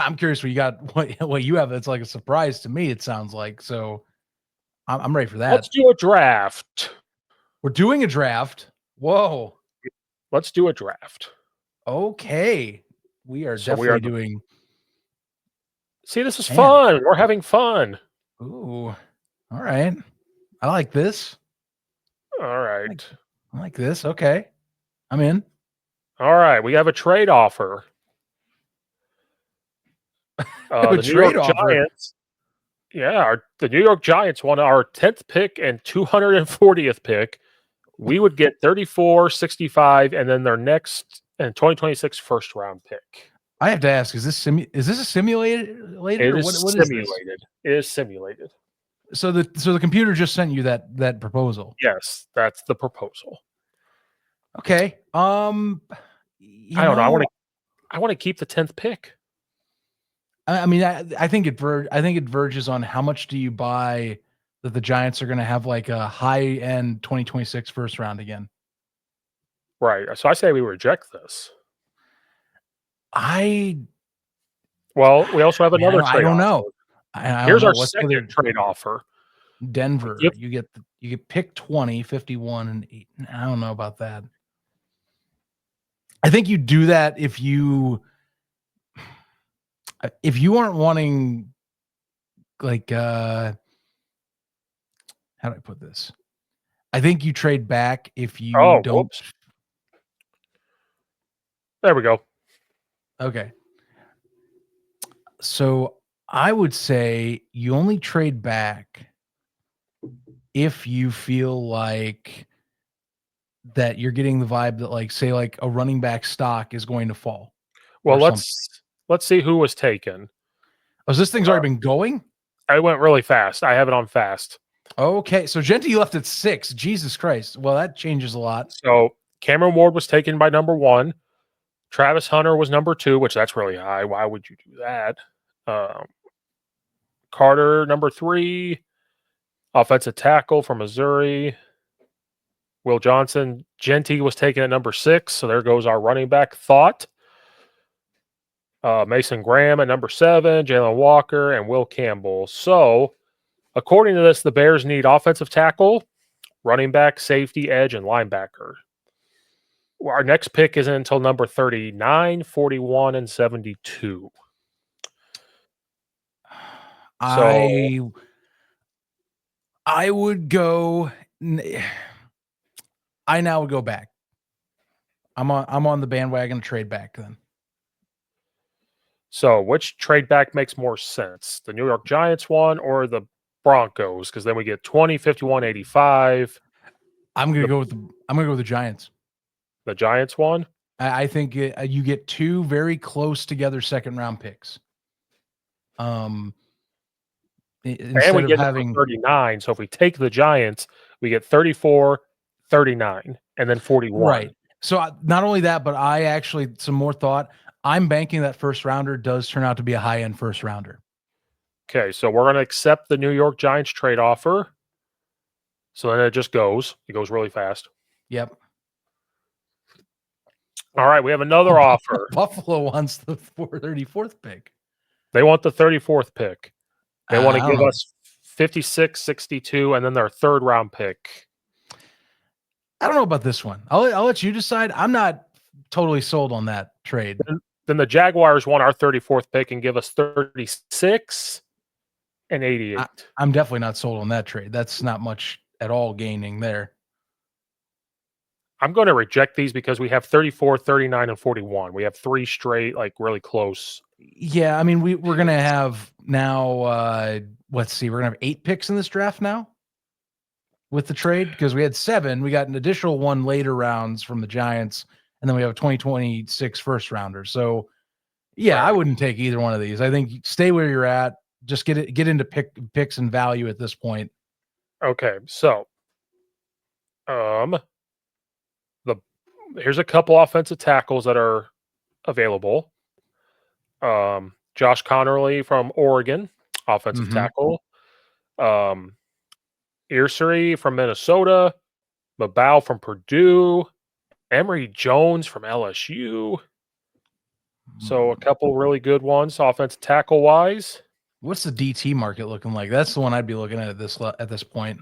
I'm curious what you got. What you have? That's like a surprise to me. It sounds like so. I'm ready for Let's that. do a draft. We're doing a draft. Whoa. Let's do a draft. Okay. We are So we are. definitely doing. See, this is Man. fun. We're having fun. Ooh. All right. I like this. All right. I like this. Okay. I'm in. All right. We have a trade offer. A The New trade York offer. Giants. Yeah, the New York Giants won our 10th pick and 240th pick. We would get 34, 65, and then their next and 2026 first round pick. I have to ask: Is this a simulated It or is what is this? simulated. It is simulated. So the computer just sent you that proposal. Yes, that's the proposal. Okay. I don't know. I want to keep the 10th pick. I mean, I think it verges on how much do you buy that the Giants are going to have like a high end 2026 first round again. Right. So I say we reject this. Well, we also have another I trade don't offer. know. I don't Here's know. our What's the other? second trade offer. Denver. Give, You get pick 20, 51, and 8. I don't know about that. I think you do that if you aren't wanting like how do I put this? I think you trade back if you don't. whoops. There we go. Okay. So I would say you only trade back if you feel like that you're getting the vibe that like say like a running back stock is going to fall Well, or something. let's see who was taken. Oh, this thing's already been going? I went really fast. I have it on fast. Okay. So Genty left at 6. Jesus Christ. Well, that changes a lot. So Cameron Ward was taken by number 1. Travis Hunter was number 2, which that's really high. Why would you do that? Carter, number 3. Offensive tackle from Missouri. Will Johnson. Genty was taken at number 6. So there goes our running back thought. Mason Graham at number 7. Jalen Walker and Will Campbell. So according to this, the Bears need offensive tackle, running back, safety, edge, and linebacker. Our next pick isn't until number 39, 41, and 72. I would go. I now would go back. I'm on the bandwagon to trade back then. So which trade back makes more sense? The New York Giants one or the Broncos? Because then we get 20, 51, 85. I'm gonna go with the Giants. The Giants one? I think you get 2 very close together second round picks. And Instead we of get having 39. So if we take the Giants, we get 34, 39, and then 41. Right. So not only that, but I actually some more thought. I'm banking that first rounder does turn out to be a high end first rounder. Okay, so we're going to accept the New York Giants trade offer. So then it just goes. It goes really fast. Yep. All right, we have another offer. Buffalo wants the 34th pick. They want the 34th pick. They want to give know. us 56, 62, and then their third round pick. I don't know about this one. I'll let you decide. I'm not totally sold on that trade. Then the Jaguars want our 34th pick and give us 36 and 88. I'm definitely not sold on that trade. That's not much at all gaining there. I'm going to reject these because we have 34, 39, and 41. We have 3 straight, like really close. Yeah, I mean, we're going to have now, let's see, we're going to have 8 picks in this draft now with the trade because we had 7. We got an additional 1 later rounds from the Giants, and then we have a 2026 first rounder. So, yeah, right. I wouldn't take either one of these. I think stay where you're at. Just get into picks and value at this point. Okay, so here's a couple offensive tackles that are available. Josh Connerly from Oregon, offensive tackle. Earsery from Minnesota. Mabau from Purdue. Emory Jones from LSU. So a couple really good ones, offensive tackle wise. What's the DT market looking like? That's the one I'd be looking at this point.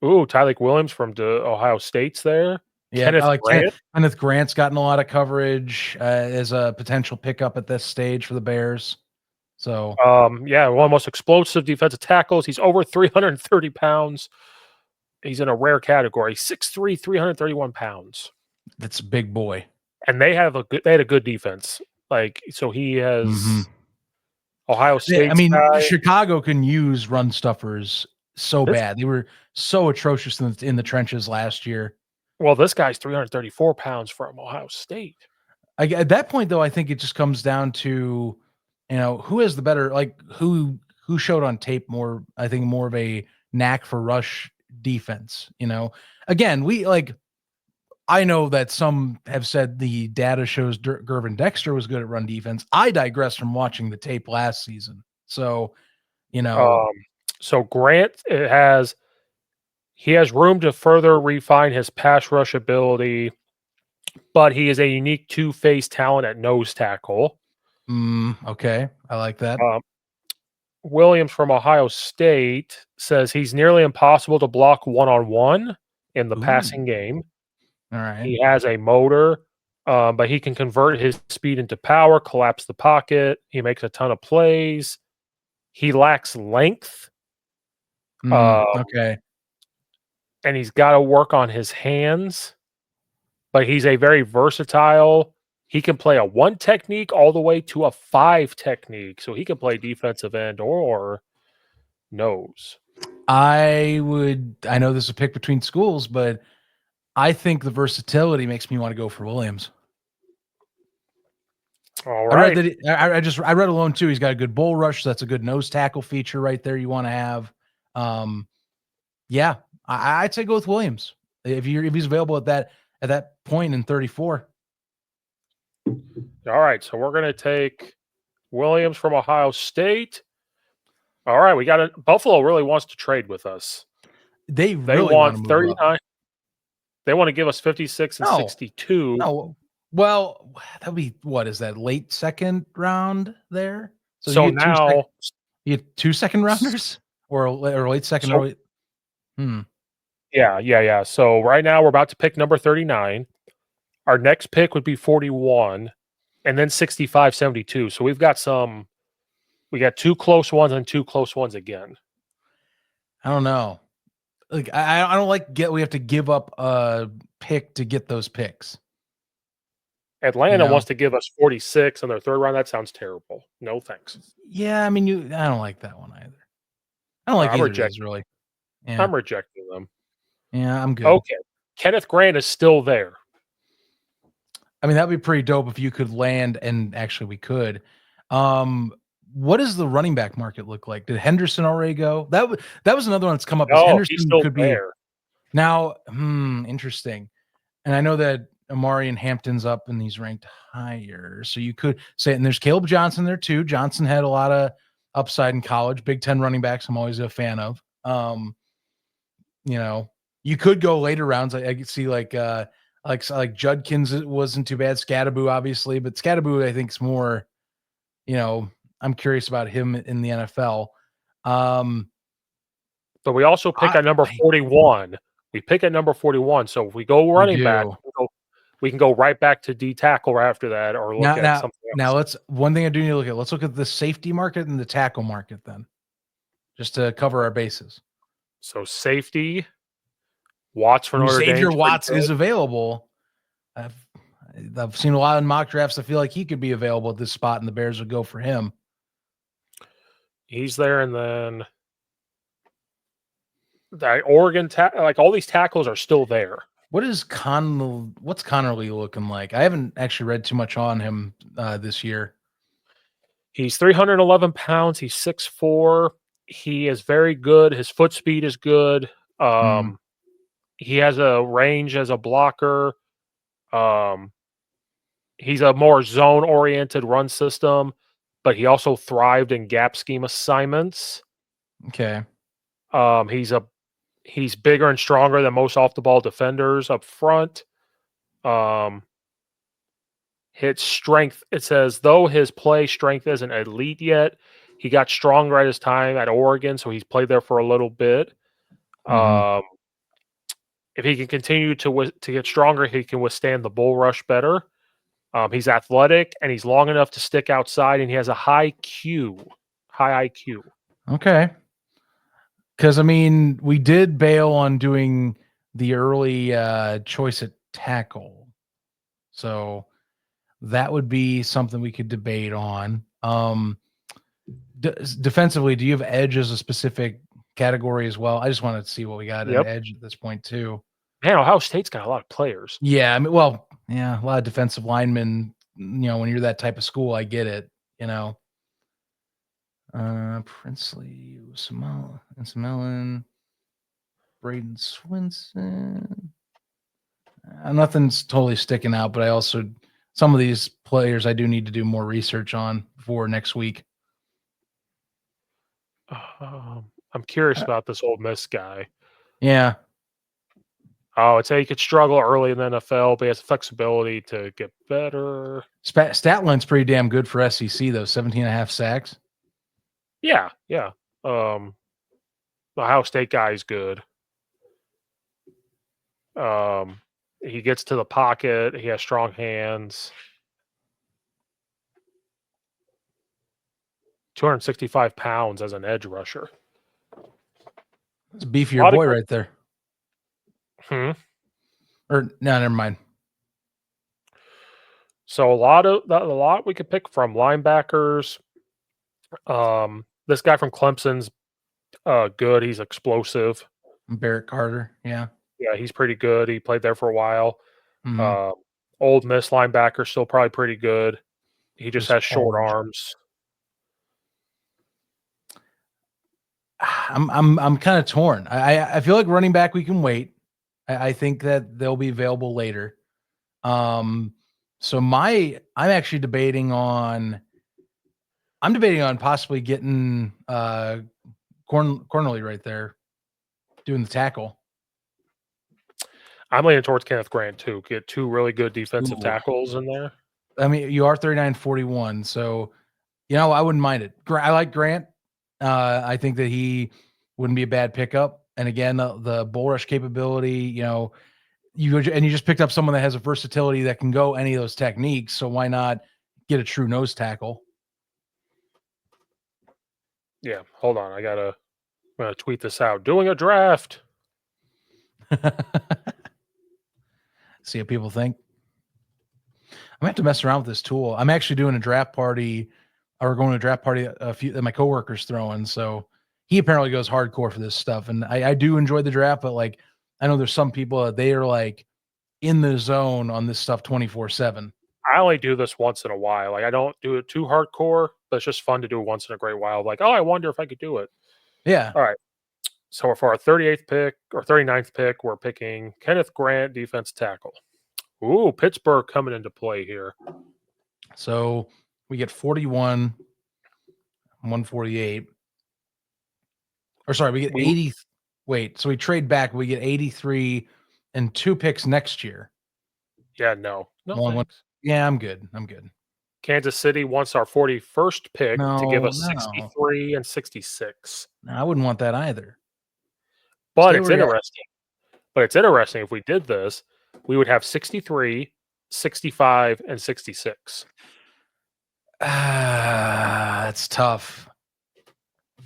Ooh, Tyleik Williams from Ohio State's there. Yeah, I Kenneth like Grant. Kenneth Grant's gotten a lot of coverage as a potential pickup at this stage for the Bears. So Yeah, one of the most explosive defensive tackles. He's over 330 pounds. He's in a rare category, 6'3", 331 pounds. that's a big boy. And they had a good defense. Like, so he Hmm. has Ohio I State's mean, guy. Chicago can use run stuffers so This bad. They were so atrocious in the trenches last year. this guy's 334 pounds from Ohio State. At that point, though, I think it just comes down to, who has the better, like who showed on tape more. I think more of a knack for rush defense. Again, I know that some have said the data shows Gervin Dexter was good at run defense. I digress from watching the tape last season. So, you know, Um, so Grant he has room to further refine his pass rush ability, but he is a unique two-faced talent at nose tackle. okay, I like that. Um, Williams from Ohio State says he's nearly impossible to block one-on-one in the Ooh, passing game. all right. He has a motor, but he can convert his speed into power, collapse the pocket. He makes a ton of plays. He lacks length, uh, Okay. and he's got to work on his hands. But he's a very versatile. He can play a 1 technique all the way to a 5 technique, so he can play defensive end or nose. I know this is a pick between schools, but I think the versatility makes me want to go for Williams. All I read right. that. I read alone too. He's got a good bull rush. So that's a good nose tackle feature right there. You want to have. Yeah, I'd say go with Williams if he's available at that point in 34. All right. So we're gonna take Williams from Ohio State. All right, we got it. Buffalo really wants to trade with us. They They really want want to move up. 39. They want to give us 56 and No, 62. no. Well, that'd be what is that late second round there? So So now, you get 2 second rounders or late second so or hmm. yeah. So right now we're about to pick number 39. Our next pick would be 41 and then 65, 72. So we got 2 close ones and 2 close ones again. I don't know. Like I don't like we have to give up a pick to get those picks. Atlanta wants to give us 46 in their third round. That sounds terrible. No thanks. Yeah, I mean I don't like that one either. I don't like I'm either of rejecting. these really. Yeah. I'm rejecting them. Yeah, I'm good. Okay. Kenneth Grant is still there. I mean, that'd be pretty dope if you could land, and actually we could. What does the running back market look like? Did Henderson already go? That was another one that's come up. Is No, he's Henderson still could be there. now? Interesting. And I know that Amari and Hampton's up and he's ranked higher. So you could say, and there's Caleb Johnson there too. Johnson had a lot of upside in college. Big Ten running backs, I'm always a fan of. You could go later rounds. I could see like Judkins wasn't too bad. Scadaboo, obviously, but Scadaboo, I think, is more, I'm curious about him in the NFL. But we also pick at number 41. We pick at number 41. So if we go running back, we can go right back to D tackle right after that, or look at something else. Now one thing I do need to look at. Let's look at the safety market and the tackle market then, just to cover our bases. So safety, Watts for Notre Dame. Xavier Watts is available. I've seen a lot of mock drafts. I feel like he could be available at this spot, and the Bears would go for him. He's there, and then the Oregon, like all these tackles are still there. What's Connerly looking like? I haven't actually read too much on him this year. He's 311 pounds. He's 6'4". He is very good. His foot speed is good. He has a range as a blocker. He's a more zone-oriented run system, but he also thrived in gap scheme assignments. Okay. He's bigger and stronger than most off-the-ball defenders up front. His strength, it says, though his play strength isn't elite yet, he got stronger at his time at Oregon, so he's played there for a little bit. Mhm. If he can continue to get stronger, he can withstand the bull rush better. He's athletic and he's long enough to stick outside, and he has a high IQ. Okay. Because I mean, we did bail on doing the early choice at tackle, so that would be something we could debate on. Defensively, do you have edge as a specific category as well? I just wanted to see what we got in Yep. edge at this point too. Man, Ohio State's got a lot of players. Yeah, I mean, well, yeah, a lot of defensive linemen. When you're that type of school, I get it. Princely, Samelin, Braden Swinson. Nothing's totally sticking out, but I also some of these players I do need to do more research on for next week. I'm curious about this Ole Miss guy. Yeah, Oh, I'd say he could struggle early in the NFL, but he has flexibility to get better. stat line's pretty damn good for SEC though. 17 and a half sacks. Yeah. The Ohio State guy is good. He gets to the pocket. He has strong hands. 265 pounds as an edge rusher. It's a beefier boy right there. Or no, never mind. So a lot we could pick from linebackers. This guy from Clemson's good. He's explosive. Barrett Carter. Yeah. Yeah, he's pretty good. He played there for a while. Mhm. Old Miss linebacker, still probably pretty good. He just has short arms. I'm kind of torn. I feel like running back we can wait. I think that they'll be available later. So I'm actually debating on possibly getting Cornely right there doing the tackle. I'm leaning towards Kenneth Grant too. Get two really good defensive tackles in there. I mean, you are 39-41, so I wouldn't mind it. I like Grant. I think that he wouldn't be a bad pickup. And again, the bull rush capability, you just picked up someone that has a versatility that can go any of those techniques. So why not get a true nose tackle? Yeah, hold on. I'm gonna tweet this out. Doing a draft. See what people think. I'm gonna have to mess around with this tool. I'm actually doing a draft party, or going to a draft party a few that my coworker's throwing. So he apparently goes hardcore for this stuff, and I do enjoy the draft, but like I know there's some people that they are like in the zone on this stuff 24/7. I only do this once in a while. Like I don't do it too hardcore, but it's just fun to do once in a great while. Like, oh, I wonder if I could do it. Yeah. All right. So for our 38th pick or 39th pick, we're picking Kenneth Grant, defense tackle. Ooh, Pittsburgh coming into play here. So we get 41, 148. Or sorry, we get 80. Wait, so we trade back. We get 83 and 2 picks next year. Yeah, no thanks. Yeah, I'm good. Kansas City wants our 41st pick to give us No. 63 and 66. No, I wouldn't want that either. But it's interesting. But it's interesting if we did this, we would have 63, 65, and 66. That's tough.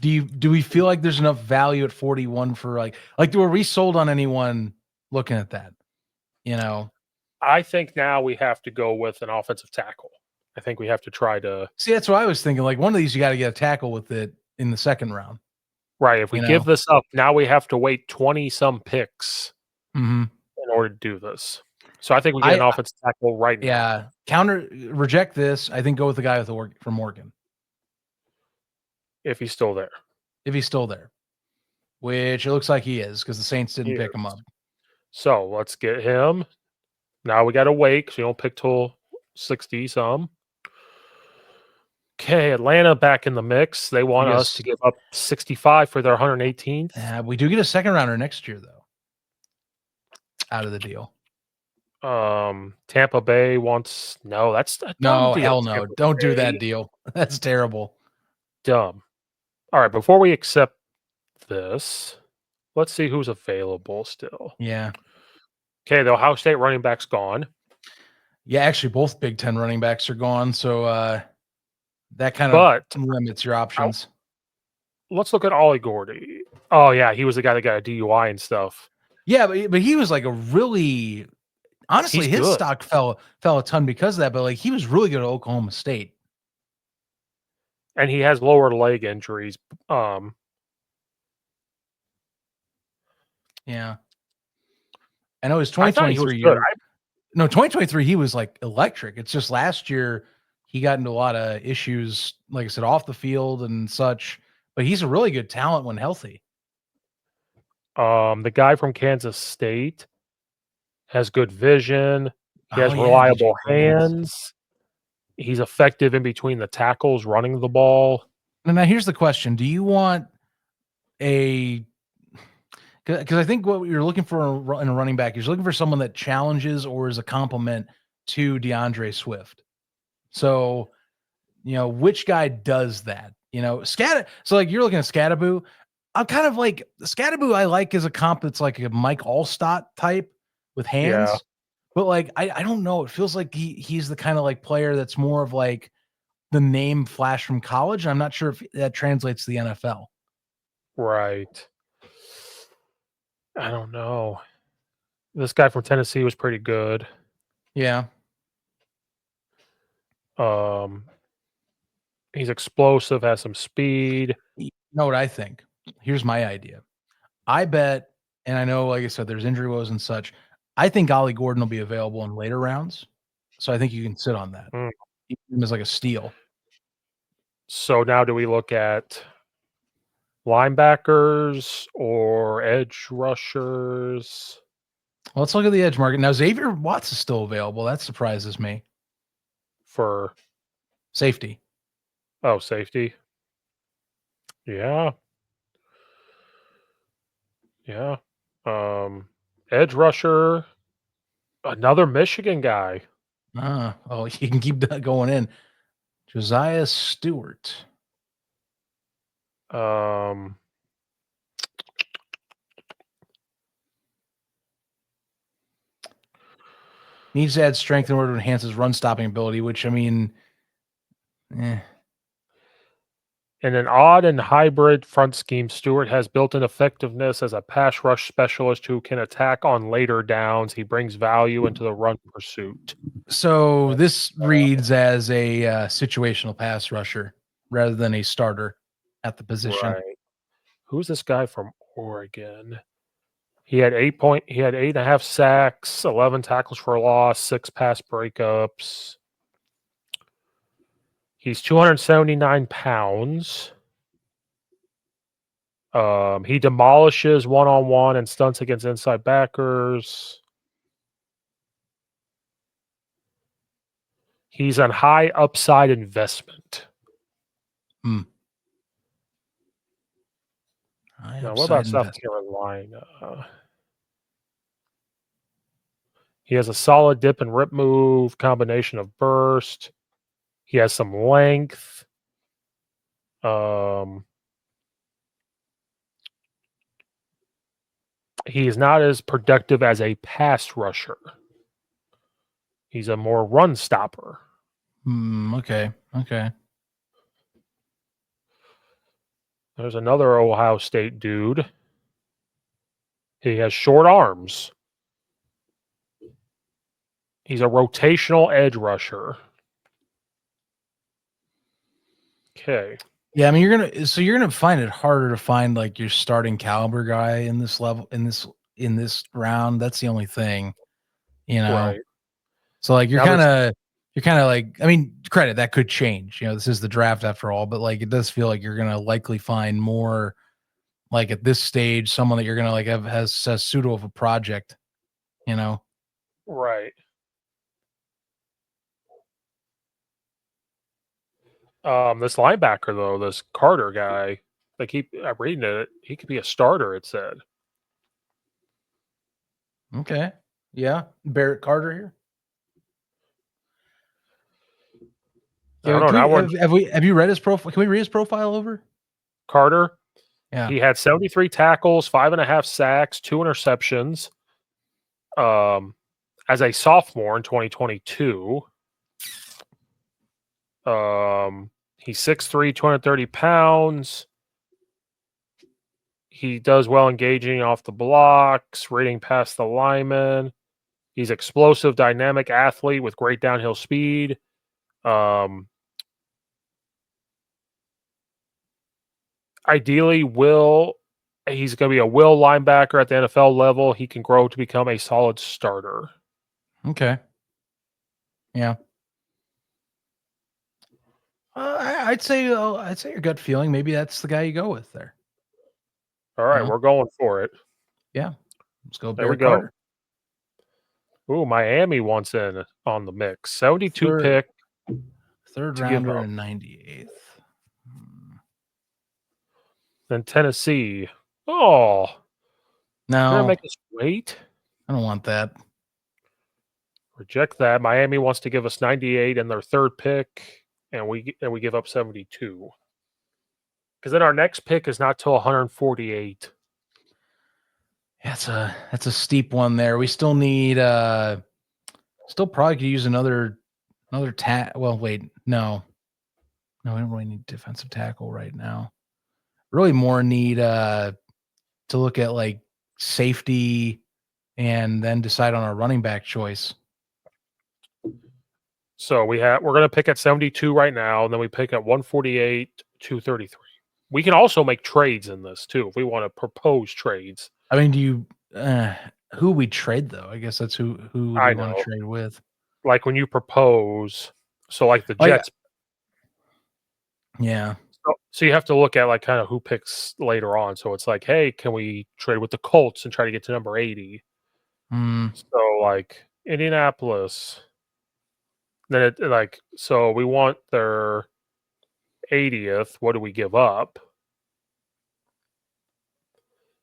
Do we feel like there's enough value at 41 for like were we sold on anyone looking at that? I think now we have to go with an offensive tackle. I think we have to try to see. That's what I was thinking. Like one of these, you got to get a tackle with it in the second round. Right. If we give this up, now we have to wait 20 some picks in order to do this. So I think we get an offensive tackle right now. Yeah. Reject this. I think go with the guy from Oregon. If he's still there. Which it looks like he is because the Saints didn't pick him up. So let's get him. Now we got to wait because you don't pick till 60 some. Okay, Atlanta back in the mix. They want us to give up 65 for their 118th. We do get a second rounder next year, though, out of the deal. Tampa Bay wants no. That's a dumb No, deal. hell no. Tampa Don't do that Bay, deal. That's terrible. dumb. All right, before we accept this, let's see who's available still. Yeah. Okay, the Ohio State running back's gone, Yeah, actually both Big Ten running backs are gone. So that kind of but limits your options. let's look at Ollie Gordy. Oh yeah, he was the guy that got a DUI and stuff. Yeah, but he was like a really honestly, He's his good, stock fell a ton because of that, but like he was really good at Oklahoma State. and he has lower leg injuries. Yeah. I know his I thought he was 2023 good. year. No, 2023 he was like electric. It's just last year he got into a lot of issues, like I said, off the field and such. But he's a really good talent when healthy. The guy from Kansas State has good vision. He Oh has yeah, reliable DJ Haynes. hands. He's effective in between the tackles, running the ball. Now here's the question: do you want a because I think what you're looking for in a running back is you're looking for someone that challenges or is a complement to DeAndre Swift. So, which guy does that? So like you're looking at Scattaboo. I'm kind of like Scattaboo I like as a comp that's like a Mike Allstott type with Yeah, hands. But like I don't know. It feels like he's the kind of like player that's more of like the name flash from college. I'm not sure if that translates to the NFL. right. I don't know. This guy from Tennessee was pretty good. Yeah. Um, he's explosive, has some speed. You know what I think? Here's my idea. I bet, and I know, like I said, there's injury woes and such. I think Ollie Gordon will be available in later rounds. So I think you can sit on that. Mm. Him as like a steal. So now do we look at linebackers or edge rushers Let's look at the edge market. Now, Xavier Watts is still available. That surprises me. for Safety. safety? Yeah. Yeah. Edge rusher, another Michigan guy. Oh, you can keep that going in. Josiah Stewart. Um, Needs to add strength in order to enhance his run stopping ability, which I mean, eh. in an odd and hybrid front scheme, Stewart has built-in effectiveness as a pass rush specialist who can attack on later downs. He brings value into the run pursuit. So this reads as a situational pass rusher rather than a starter at the position. Right. Who's this guy from Oregon? He had 8.5 sacks, 11 tackles for a loss, 6 pass breakups. He's 279 pounds. He demolishes one-on-one and stunts against inside backers. He's on high upside investment. Hmm. Now, what about South Carolina? He has a solid dip and rip move, combination of burst. He has some length. He is not as productive as a pass rusher. He's a more run stopper. Okay. There's another Ohio State dude. He has short arms. He's a rotational edge rusher. Okay. Yeah, I mean you're gonna find it harder to find like your starting caliber guy in this level in this round. That's the only thing, you know. Right. So like Now this you're kind of like I mean credit that could change. This is the draft after all, but like it does feel like you're gonna likely find more like at this stage someone that you're gonna like have has pseudo of a project, you know. right. This linebacker though, this Carter guy, I'm reading it. He could be a starter. It said. Okay. Yeah, Barrett Carter here. I don't know. Now we're Have you read his profile? Can we read his profile over? Carter. Yeah. He had 73 tackles, 5.5 sacks, 2 interceptions. As a sophomore in 2022. He's 6'3", 230 pounds. He does well engaging off the blocks, reading past the lineman. He's explosive, dynamic athlete with great downhill speed. Ideally, he's going to be a will linebacker at the NFL level. He can grow to become a solid starter. Okay. Yeah. I'd say your gut feeling. Maybe that's the guy you go with there. All right, we're going for it. Yeah. Let's go There we Barrett go. Carter. Ooh, Miami wants in on the mix. 72 pick. Third to give rounder up. and 98th. Then Tennessee. Oh, you're gonna No, make us wait? I don't want that. Reject that. Miami wants to give us 98 and their third pick, and we give up 72. Because then our next pick is not till 148. That's a steep one there. We still need still probably could use another well, wait, no. No, we don't really need defensive tackle right now. Really more need to look at like safety and then decide on our running back choice. So we're gonna pick at 72 right now, and then we pick at 148, 233. We can also make trades in this too if we want to propose trades. I mean, do you who we trade though? I guess that's who do I you want know. to trade with? Like when you propose, so like the Oh, yeah. Jets. Yeah. So you have to look at like kind of who picks later on. So it's like, hey, can we trade with the Colts and try to get to number 80? So like Indianapolis, then so we want their 80th. What do we give up?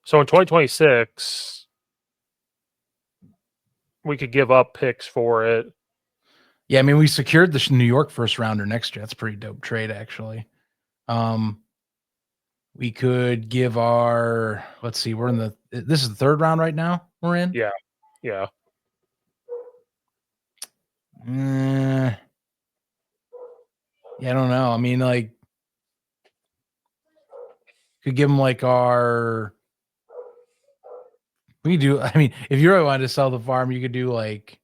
So in 2026, we could give up picks for it. Yeah, I mean, we secured the New York first rounder next year. That's a pretty dope trade, actually. We could give let's see, this is the third round right now we're in. Yeah. Yeah, I don't know. I mean, like, could give them like we do. I mean, if you really wanted to sell the farm, you could do like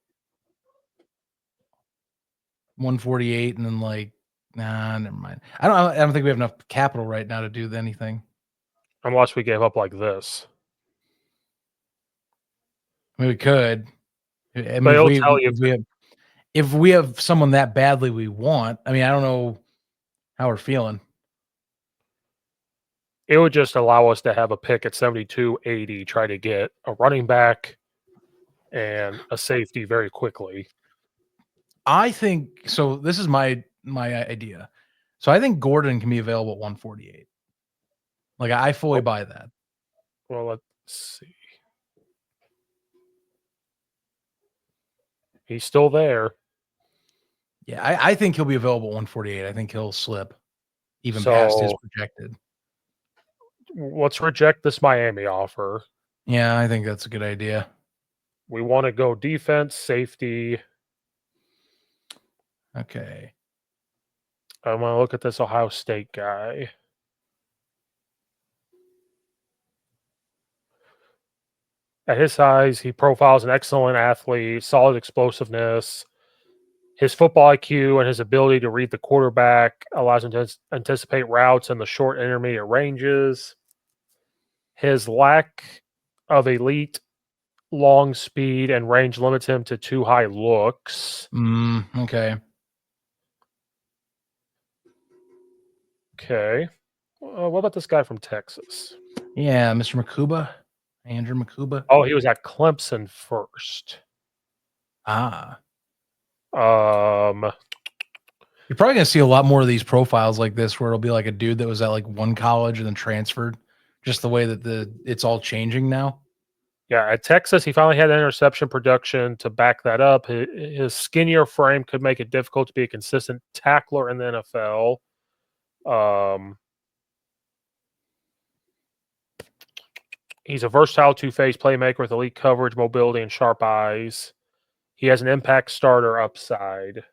148 and then like, nah, never mind. I don't think we have enough capital right now to do anything. Unless we gave up like this. I mean, we could. I mean, But it'll tell you if we have someone that badly we want. I mean, I don't know how we're feeling. it would just allow us to have a pick at 72, 80, try to get a running back and a safety very quickly. I think so. This is my idea. So I think Gordon can be available at 148. Like, I fully buy that. Well, let's see. He's still there. Yeah, I think he'll be available at 148. I think he'll slip even past his projected. Let's reject this Miami offer. Yeah, I think that's a good idea. We want to go defense, safety. Okay. I want to look at this Ohio State guy. At his size, he profiles an excellent athlete, solid explosiveness. His football IQ and his ability to read the quarterback allows him to anticipate routes in the short intermediate ranges. His lack of elite long speed and range limits him to too high looks. Okay. Okay. What about this guy from Texas? Yeah, Mr. Makuba, Andrew Makuba. Oh, he was at Clemson first. You're probably gonna see a lot more of these profiles like this, where it'll be like a dude that was at like one college and then transferred. Just the way that it's all changing now. Yeah, at Texas, he finally had interception production to back that up. His skinnier frame could make it difficult to be a consistent tackler in the NFL. He's a versatile two-phase playmaker with elite coverage, mobility, and sharp eyes. He has an impact starter upside.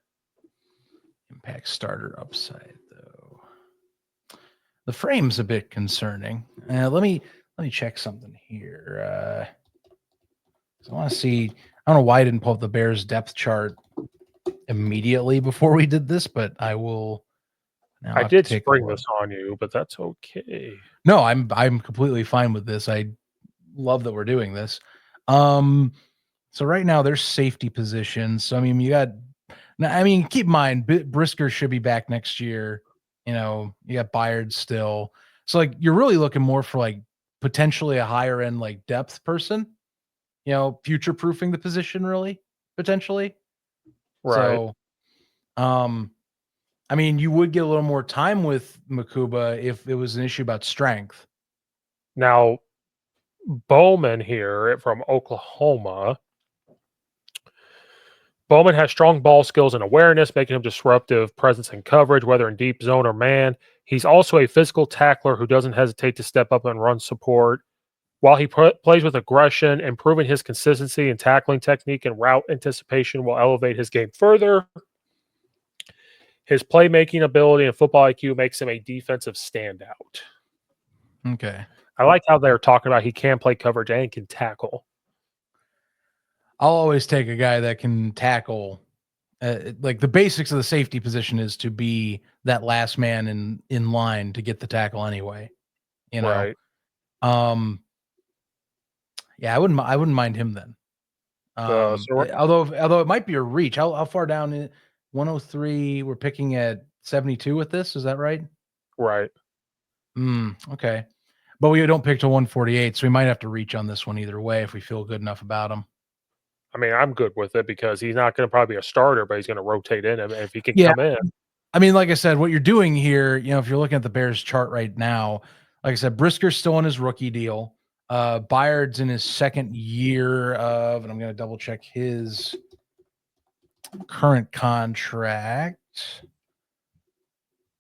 Impact starter upside, though. The frame's a bit concerning. Let me check something here. I want to see. I don't know why I didn't pull up the Bears depth chart immediately before we did this, but I will. Now I have to did take a spring look. this on you, but that's okay. No, I'm completely fine with this. I love that we're doing this. So right now there's safety positions. So I mean, you got. Now, I mean, keep in mind, Brisker should be back next year. You know, you got Byard still. So like, you're really looking more for like potentially a higher end like depth person. You know, future proofing the position really potentially. Right. So, I mean, you would get a little more time with Makuba if it was an issue about strength. Now, Bowman here from Oklahoma. Bowman has strong ball skills and awareness, making him disruptive presence and coverage, whether in deep zone or man. He's also a physical tackler who doesn't hesitate to step up and run support. While he plays with aggression, improving his consistency in tackling technique and route anticipation will elevate his game further. His playmaking ability and football IQ makes him a defensive standout. Okay. I like how they're talking about he can play coverage and can tackle. I'll always take a guy that can tackle. Like the basics of the safety position is to be that last man in line to get the tackle anyway. You know. Right. Yeah, I wouldn't mind him then. Although it might be a reach. How far down? 103. We're picking at 72 with this. Is that right? Right. Okay. But we don't pick to 148, so we might have to reach on this one either way if we feel good enough about him. I mean, I'm good with it because he's not going to probably be a starter, but he's going to rotate in him if he can Yeah. come in. I mean, like I said, what you're doing here, you know, if you're looking at the Bears chart right now, like I said, Brisker's still on his rookie deal. Byard's in his second year of, and I'm going to double check his current contract.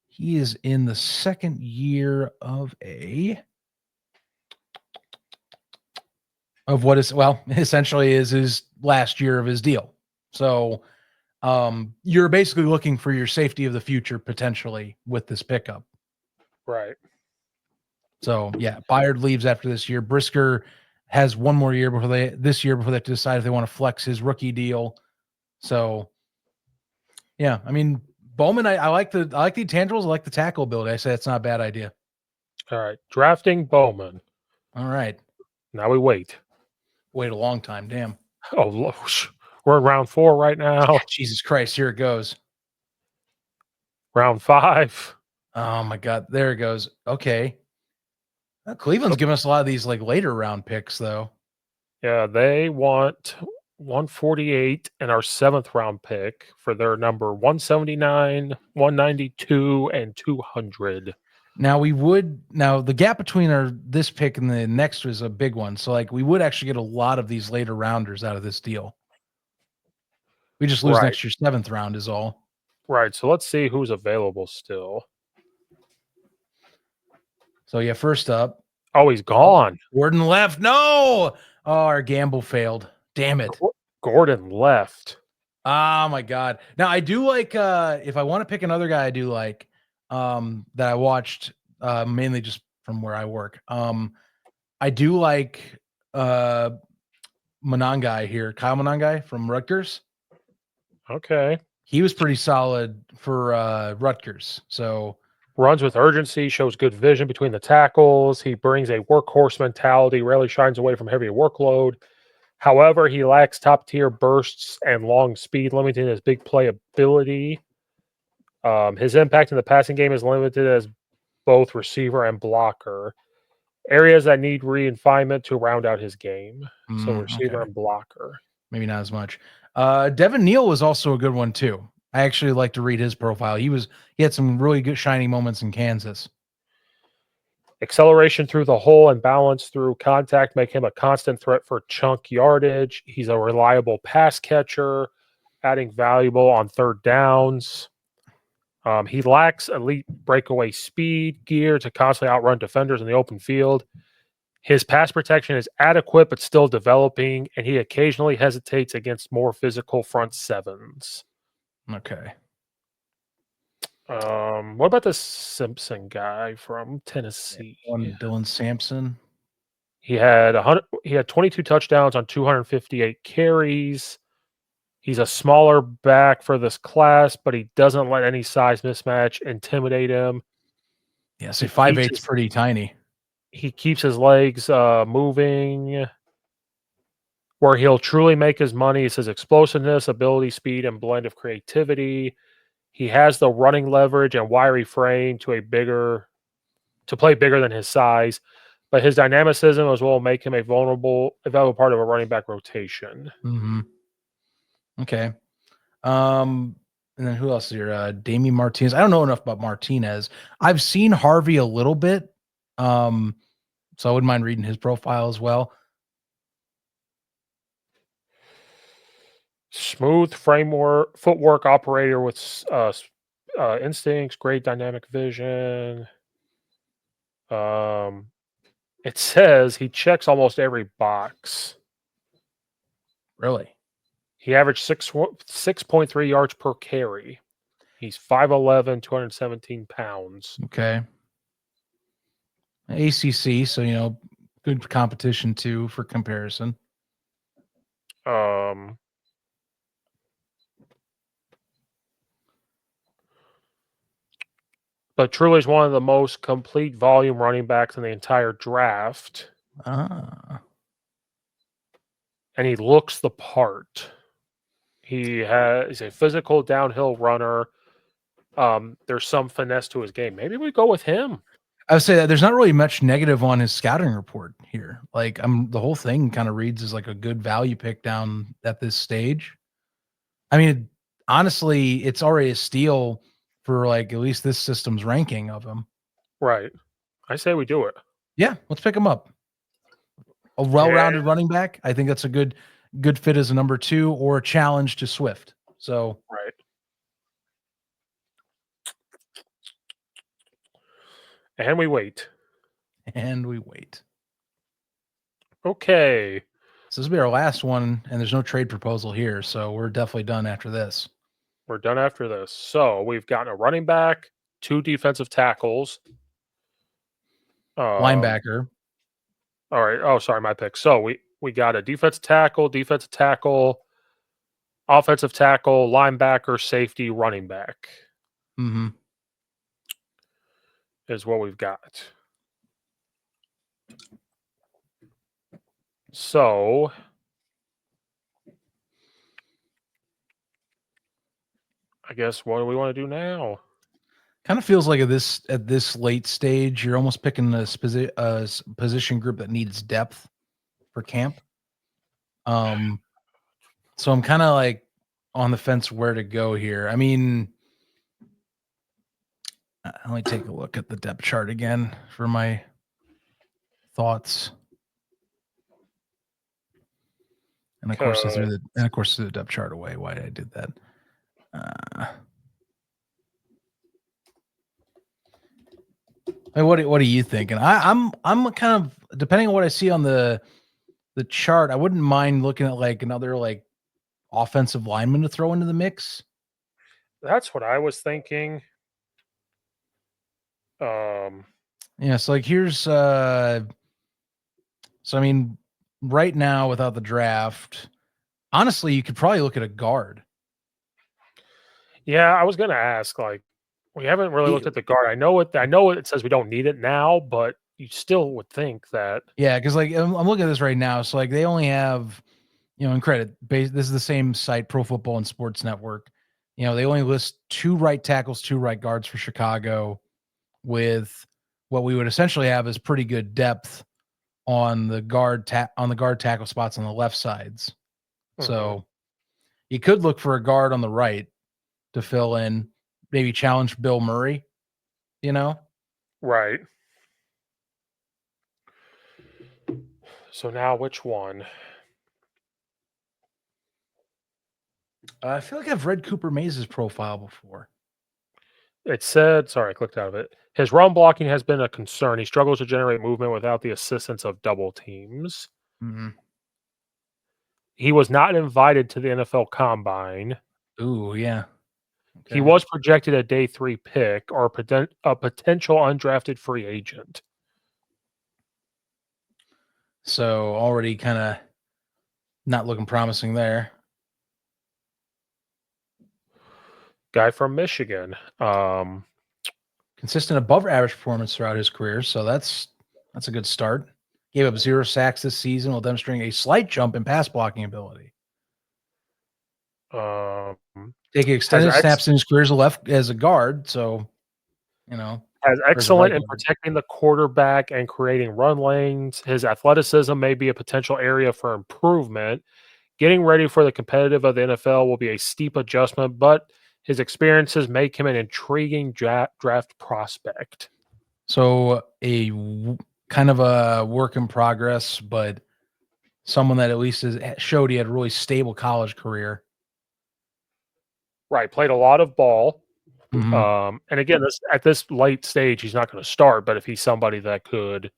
He is in the second year of what is, well, essentially is his last year of his deal. So you're basically looking for your safety of the future potentially with this pickup. Right. So yeah, Byard leaves after this year. Brisker has one more year before they have to decide if they want to flex his rookie deal. So yeah, I mean Bowman, I like the intangibles, I like the tackle ability. I say it's not a bad idea. All right. Drafting Bowman. All right. Now we wait. Wait a long time. Damn. Oh, we're in round 4 right now. Jesus Christ, here it goes. Round 5. Oh my God, there it goes. Okay. Cleveland's giving us a lot of these like later round picks though. Yeah, they want 148 and our 7th round pick for their number 179, 192, and 200. Now the gap between this pick and the next was a big one. So like we would actually get a lot of these later rounders out of this deal. We just lose next year's 7th round is all. Right. So let's see who's available still. So yeah, first up. Oh, he's gone. Gordon left. No. Oh, our gamble failed. Damn it. Gordon left. Oh my God. Now I do like if I want to pick another guy, I do like that I watched mainly just from where I work. I do like Monangai here, Kyle Monangai from Rutgers. Okay. He was pretty solid for Rutgers. So runs with urgency, shows good vision between the tackles. He brings a workhorse mentality, rarely shines away from heavy workload. However, he lacks top tier bursts and long speed, limiting his big play ability. His impact in the passing game is limited as both receiver and blocker. Areas that need refinement to round out his game. So receiver and blocker. Maybe not as much. Devin Neal was also a good one too. I actually like to read his profile. He had some really good shining moments in Kansas. Acceleration through the hole and balance through contact make him a constant threat for chunk yardage. He's a reliable pass catcher, adding valuable on third downs. He lacks elite breakaway speed, gear to constantly outrun defenders in the open field. His pass protection is adequate but still developing, and he occasionally hesitates against more physical front sevens. Okay. What about the Simpson guy from Tennessee? Dylan Sampson. He had 100. He had 22 touchdowns on 258 carries. He's a smaller back for this class, but he doesn't let any size mismatch intimidate him. Yeah, so 5'8" is pretty tiny. He keeps his legs moving. Where he'll truly make his money is his explosiveness, ability, speed, and blend of creativity. He has the running leverage and wiry frame to play bigger than his size, but his dynamicism as well make him a valuable part of a running back rotation. Mm-hmm. Okay. And then who else is here? Damian Martinez. I don't know enough about Martinez. I've seen Harvey a little bit. So I wouldn't mind reading his profile as well. Smooth footwork operator with instincts, great dynamic vision. It says he checks almost every box. Really? He averaged 6.3 yards per carry. He's 5'11", 217 pounds. Okay. ACC, so good competition too for comparison. But truly is one of the most complete volume running backs in the entire draft. And he looks the part. He's a physical downhill runner. There's some finesse to his game. Maybe we go with him. I would say that there's not really much negative on his scouting report here. Like the whole thing kind of reads as like a good value pick down at this stage. I mean, honestly, it's already a steal for like at least this system's ranking of him. Right. I say we do it. Yeah, let's pick him up. A well-rounded running back. I think that's a good fit as a number 2 or a challenge to Swift. So right. And we wait. Okay. So this will be our last one, and there's no trade proposal here, so we're definitely done after this. We're done after this. So we've gotten a running back, 2 defensive tackles. Linebacker. All right. Oh, sorry, my pick. So we got a defensive tackle, offensive tackle, linebacker, safety, running back. Mm-hmm. Is what we've got. So I guess what do we want to do now? Kind of feels like at this late stage, you're almost picking a position group that needs depth for camp. So I'm kind of like on the fence where to go here. I mean, let me take a look at the depth chart again for my thoughts. And of course, through the depth chart away. Why I did that? What are you thinking? I'm kind of, depending on what I see on the chart, I wouldn't mind looking at like another like offensive lineman to throw into the mix. That's what I was thinking. Yeah, so like here's so I mean, right now without the draft, honestly, you could probably look at a guard. Yeah, I was gonna ask, like, we haven't really looked at the guard. I know it says we don't need it now, but you still would think that. Yeah, because like I'm looking at this right now. So like they only have, in credit, this is the same site, Pro Football and Sports Network. They only list 2 right tackles, 2 right guards for Chicago, with what we would essentially have is pretty good depth on the guard tackle spots on the left sides. Mm-hmm. So you could look for a guard on the right to fill in, maybe challenge Bill Murray, Right. So now which one? I feel like I've read Cooper Mays' profile before. It said, sorry, I clicked out of it. His run blocking has been a concern. He struggles to generate movement without the assistance of double teams. Mm-hmm. He was not invited to the NFL Combine. Ooh, yeah. He Okay. was projected a day 3 pick or a potential undrafted free agent. So already kind of not looking promising there. Guy from Michigan. Consistent above average performance throughout his career, so that's a good start. Gave up 0 sacks this season while demonstrating a slight jump in pass blocking ability. Um, Taking has extended snaps in his career as a guard, so you know, has or as a excellent right in guard. protecting the quarterback and creating run lanes. His athleticism may be a potential area for improvement. Getting ready for the competitive of the NFL will be a steep adjustment, but his experiences make him an intriguing draft prospect. So kind of a work in progress, but someone that at least showed he had a really stable college career. Right, played a lot of ball. Mm-hmm. And again, this at this late stage, he's not going to start, but if he's somebody that could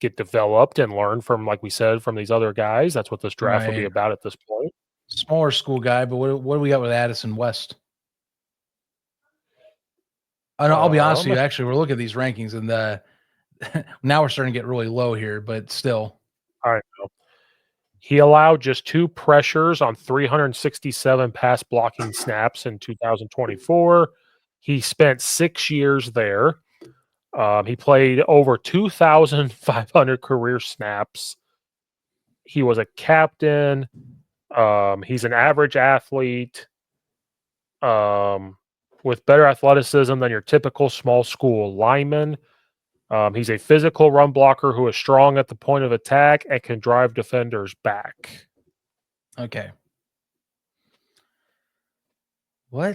get developed and learn from, like we said, from these other guys, that's what this draft will be Right. about at this point. Smaller school guy, but what do we got with Addison West? I'll be honest with you. Actually, we're looking at these rankings, and now we're starting to get really low here, but still. All right. He allowed just 2 pressures on 367 pass blocking snaps in 2024. He spent 6 years there. He played over 2,500 career snaps. He was a captain. He's an average athlete with better athleticism than your typical small school lineman. He's a physical run blocker who is strong at the point of attack and can drive defenders back. Okay. I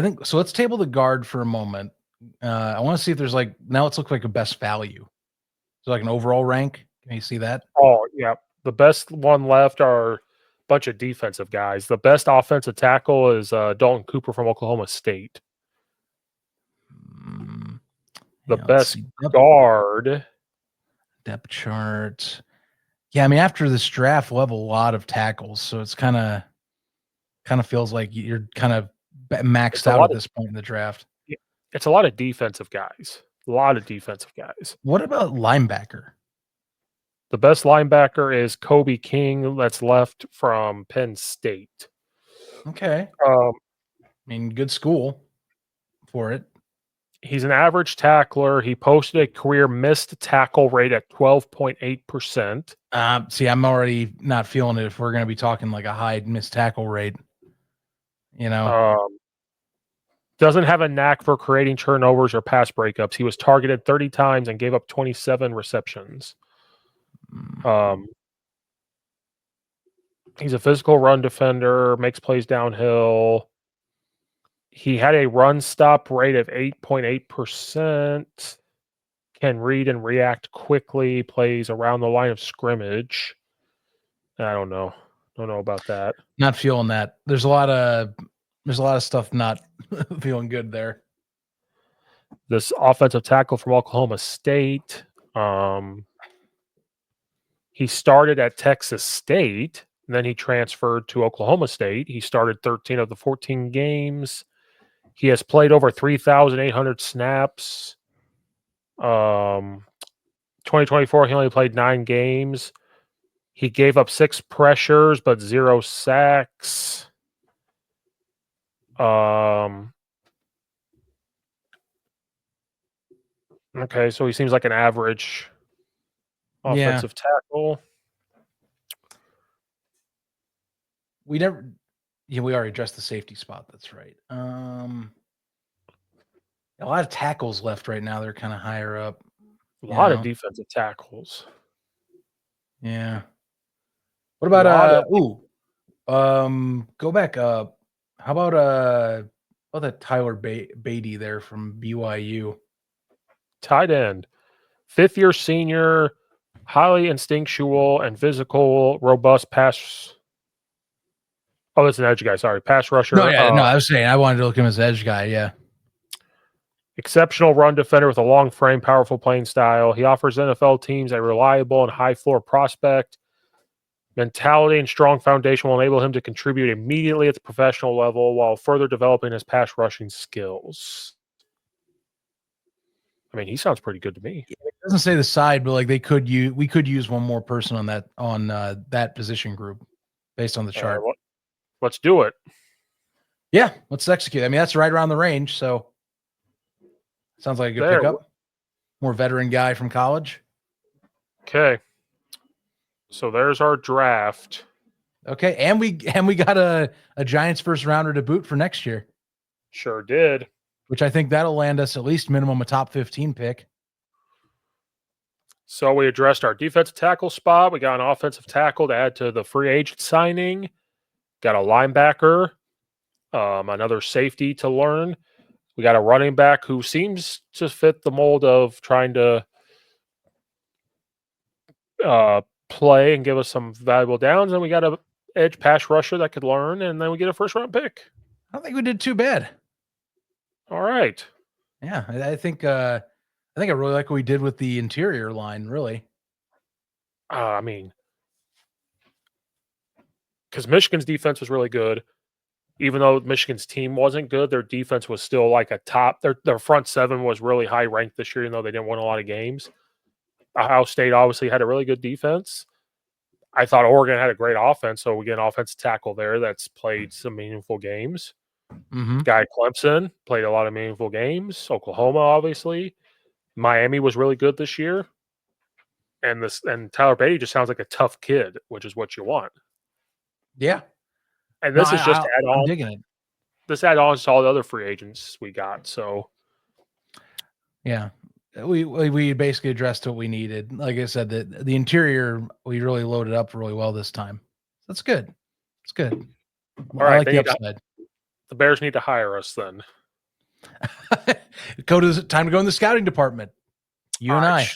think so. Let's table the guard for a moment. I want to see if there's now let's look like a best value. So like an overall rank. Can you see that? Oh, yeah. The best one left are a bunch of defensive guys. The best offensive tackle is Dalton Cooper from Oklahoma State. The Yeah, let's best see. guard. Depth chart. Yeah, I mean, after this draft, we'll have a lot of tackles, so it's kind of feels like you're kind of maxed out at this point in the draft. It's a lot of defensive guys. A lot of defensive guys. What about linebacker? The best linebacker is Kobe King, that's left from Penn State. Okay. I mean, good school for it. He's an average tackler. He posted a career missed tackle rate at 12.8%. See, I'm already not feeling it if we're going to be talking like a high missed tackle rate. Doesn't have a knack for creating turnovers or pass breakups. He was targeted 30 times and gave up 27 receptions. He's a physical run defender, makes plays downhill. He had a run stop rate of 8.8%, can read and react quickly, plays around the line of scrimmage. I don't know. Don't know about that. Not feeling that. There's a lot of stuff not feeling good there. This offensive tackle from Oklahoma State. He started at Texas State, then he transferred to Oklahoma State. He started 13 of the 14 games. He has played over 3,800 snaps. 2024, he only played 9 games. He gave up 6 pressures, but 0 sacks. Okay, so he seems like an average offensive tackle. We already addressed the safety spot. That's right. A lot of tackles left right now. They're kind of higher up. A lot of defensive tackles. Yeah. What about go back up. How about that Tyler Beatty there from BYU? Tight end. 5th-year senior, highly instinctual and physical, robust pass. Oh, that's an edge guy. Sorry, pass rusher. No, yeah, no, I was saying I wanted to look him as edge guy. Yeah. Exceptional run defender with a long frame, powerful playing style. He offers NFL teams a reliable and high floor prospect. Mentality and strong foundation will enable him to contribute immediately at the professional level while further developing his pass rushing skills. I mean, he sounds pretty good to me. It doesn't say the side, but like we could use one more person on that position group based on the chart. Let's do it. Yeah, let's execute. I mean, that's right around the range, so sounds like a good pickup. More veteran guy from college. Okay. So there's our draft. Okay, and we got a Giants first rounder to boot for next year. Sure did. Which I think that'll land us at least minimum a top 15 pick. So we addressed our defensive tackle spot. We got an offensive tackle to add to the free agent signing. Got a linebacker, another safety to learn. We got a running back who seems to fit the mold of trying to play and give us some valuable downs. And we got a edge pass rusher that could learn, and then we get a first round pick. I don't think we did too bad. All right. Yeah, I think I really like what we did with the interior line. Really. I mean, because Michigan's defense was really good. Even though Michigan's team wasn't good, their defense was still like a top. Their front seven was really high ranked this year, even though they didn't win a lot of games. Ohio State obviously had a really good defense. I thought Oregon had a great offense, so we get an offensive tackle there that's played some meaningful games. Mm-hmm. Guy Clemson played a lot of meaningful games. Oklahoma, obviously. Miami was really good this year. And Tyler Beatty just sounds like a tough kid, which is what you want. Yeah. And this is just add on. I'm digging it. This add on to all the other free agents we got. So yeah. We basically addressed what we needed. Like I said, the interior we really loaded up really well this time. That's good. It's good. All right, I like the upside. The Bears need to hire us then. Time to go in the scouting department. You and I.